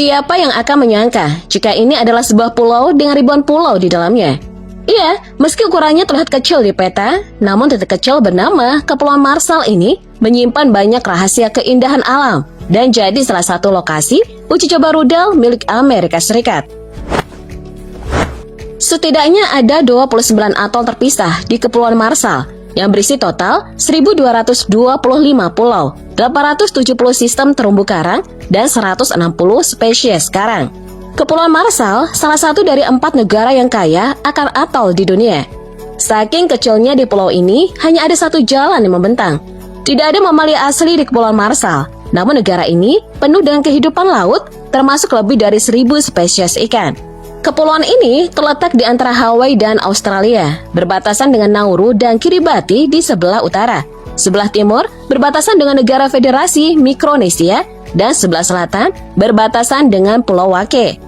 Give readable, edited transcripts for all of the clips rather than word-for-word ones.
Siapa yang akan menyangka jika ini adalah sebuah pulau dengan ribuan pulau di dalamnya? Iya, meski ukurannya terlihat kecil di peta, namun titik kecil bernama Kepulauan Marshall ini menyimpan banyak rahasia keindahan alam dan jadi salah satu lokasi uji coba rudal milik Amerika Serikat. Setidaknya ada 29 atol terpisah di Kepulauan Marshall yang berisi total 1.225 pulau, 870 sistem terumbu karang, dan 160 spesies karang. Kepulauan Marshall salah satu dari 4 negara yang kaya akan atol di dunia. Saking kecilnya di pulau ini, hanya ada satu jalan yang membentang. Tidak ada mamalia asli di Kepulauan Marshall, namun negara ini penuh dengan kehidupan laut, termasuk lebih dari 1.000 spesies ikan. Kepulauan ini terletak di antara Hawaii dan Australia, berbatasan dengan Nauru dan Kiribati di sebelah utara. Sebelah timur berbatasan dengan negara Federasi Mikronesia, dan sebelah selatan berbatasan dengan Pulau Wake.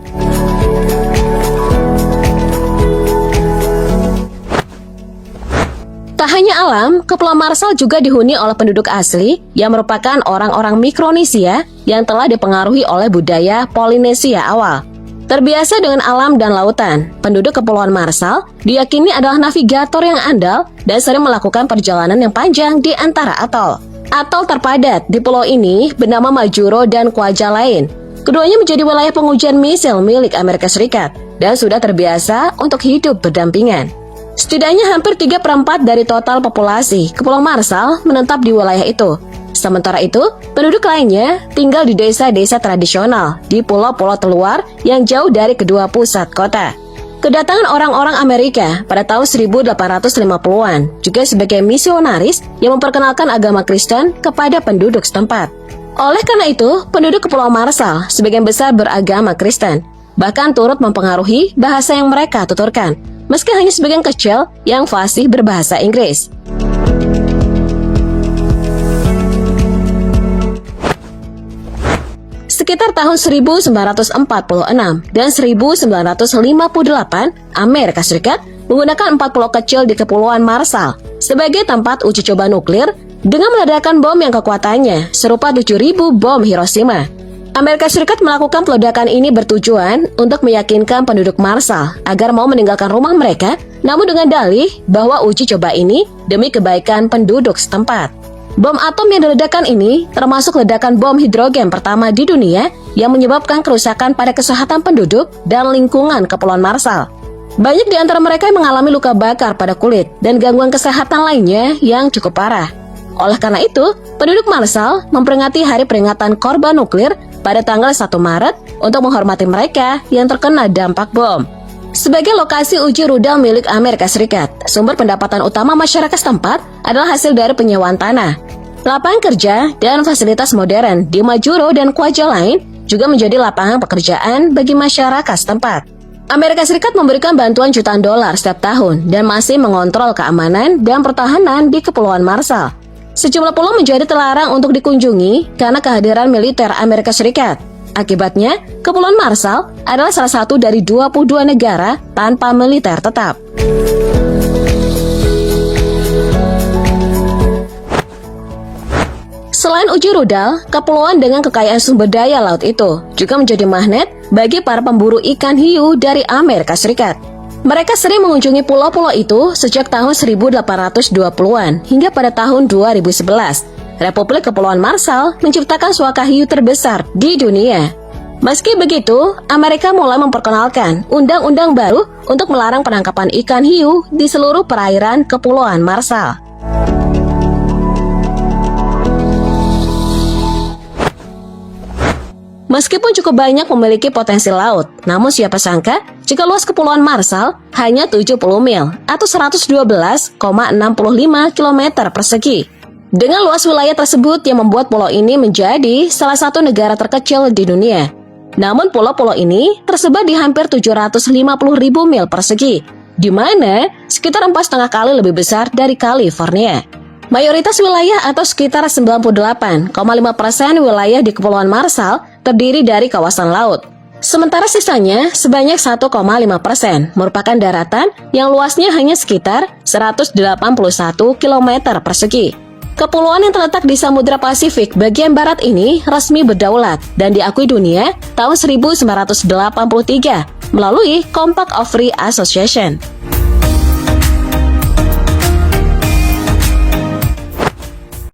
Tak hanya alam, Kepulauan Marshall juga dihuni oleh penduduk asli yang merupakan orang-orang Mikronesia yang telah dipengaruhi oleh budaya Polinesia awal. Terbiasa dengan alam dan lautan, penduduk Kepulauan Marshall diyakini adalah navigator yang andal dan sering melakukan perjalanan yang panjang di antara atol. Atol terpadat di pulau ini bernama Majuro dan Kwajalein. Keduanya menjadi wilayah pengujian misil milik Amerika Serikat dan sudah terbiasa untuk hidup berdampingan. Setidaknya hampir 3/4 dari total populasi Kepulauan Marshall menetap di wilayah itu. Sementara itu, penduduk lainnya tinggal di desa-desa tradisional di pulau-pulau terluar yang jauh dari kedua pusat kota. Kedatangan orang-orang Amerika pada tahun 1850-an juga sebagai misionaris yang memperkenalkan agama Kristen kepada penduduk setempat. Oleh karena itu, penduduk Kepulauan Marshall sebagian besar beragama Kristen, bahkan turut mempengaruhi bahasa yang mereka tuturkan, meski hanya sebagian kecil yang fasih berbahasa Inggris. Sekitar tahun 1946 dan 1958, Amerika Serikat menggunakan 4 pulau kecil di Kepulauan Marshall sebagai tempat uji coba nuklir dengan meledakkan bom yang kekuatannya serupa 7.000 bom Hiroshima. Amerika Serikat melakukan peledakan ini bertujuan untuk meyakinkan penduduk Marshall agar mau meninggalkan rumah mereka, namun dengan dalih bahwa uji coba ini demi kebaikan penduduk setempat. Bom atom yang diledakkan ini termasuk ledakan bom hidrogen pertama di dunia yang menyebabkan kerusakan pada kesehatan penduduk dan lingkungan Kepulauan Marshall. Banyak di antara mereka yang mengalami luka bakar pada kulit dan gangguan kesehatan lainnya yang cukup parah. Oleh karena itu, penduduk Marshall memperingati Hari Peringatan Korban Nuklir pada tanggal 1 Maret untuk menghormati mereka yang terkena dampak bom. Sebagai lokasi uji rudal milik Amerika Serikat, sumber pendapatan utama masyarakat setempat adalah hasil dari penyewaan tanah. Lapangan kerja dan fasilitas modern di Majuro dan Kwajalein juga menjadi lapangan pekerjaan bagi masyarakat setempat. Amerika Serikat memberikan bantuan jutaan dolar setiap tahun dan masih mengontrol keamanan dan pertahanan di Kepulauan Marshall. Sejumlah pulau menjadi terlarang untuk dikunjungi karena kehadiran militer Amerika Serikat. Akibatnya, Kepulauan Marshall adalah salah satu dari 22 negara tanpa militer tetap. Selain uji rudal, kepulauan dengan kekayaan sumber daya laut itu juga menjadi magnet bagi para pemburu ikan hiu dari Amerika Serikat. Mereka sering mengunjungi pulau-pulau itu sejak tahun 1820-an hingga pada tahun 2011. Republik Kepulauan Marshall menciptakan suaka hiu terbesar di dunia. Meski begitu, Amerika mulai memperkenalkan undang-undang baru untuk melarang penangkapan ikan hiu di seluruh perairan Kepulauan Marshall. Meskipun cukup banyak memiliki potensi laut, namun siapa sangka jika luas Kepulauan Marshall hanya 70 mil atau 112,65 km persegi. Dengan luas wilayah tersebut yang membuat pulau ini menjadi salah satu negara terkecil di dunia. Namun pulau-pulau ini tersebar di hampir 750.000 mil persegi, di mana sekitar 4,5 kali lebih besar dari California. Mayoritas wilayah atau sekitar 98,5% wilayah di Kepulauan Marshall terdiri dari kawasan laut. Sementara sisanya sebanyak 1,5% merupakan daratan yang luasnya hanya sekitar 181 km persegi. Kepulauan yang terletak di Samudra Pasifik bagian barat ini resmi berdaulat dan diakui dunia tahun 1983 melalui Compact of Free Association.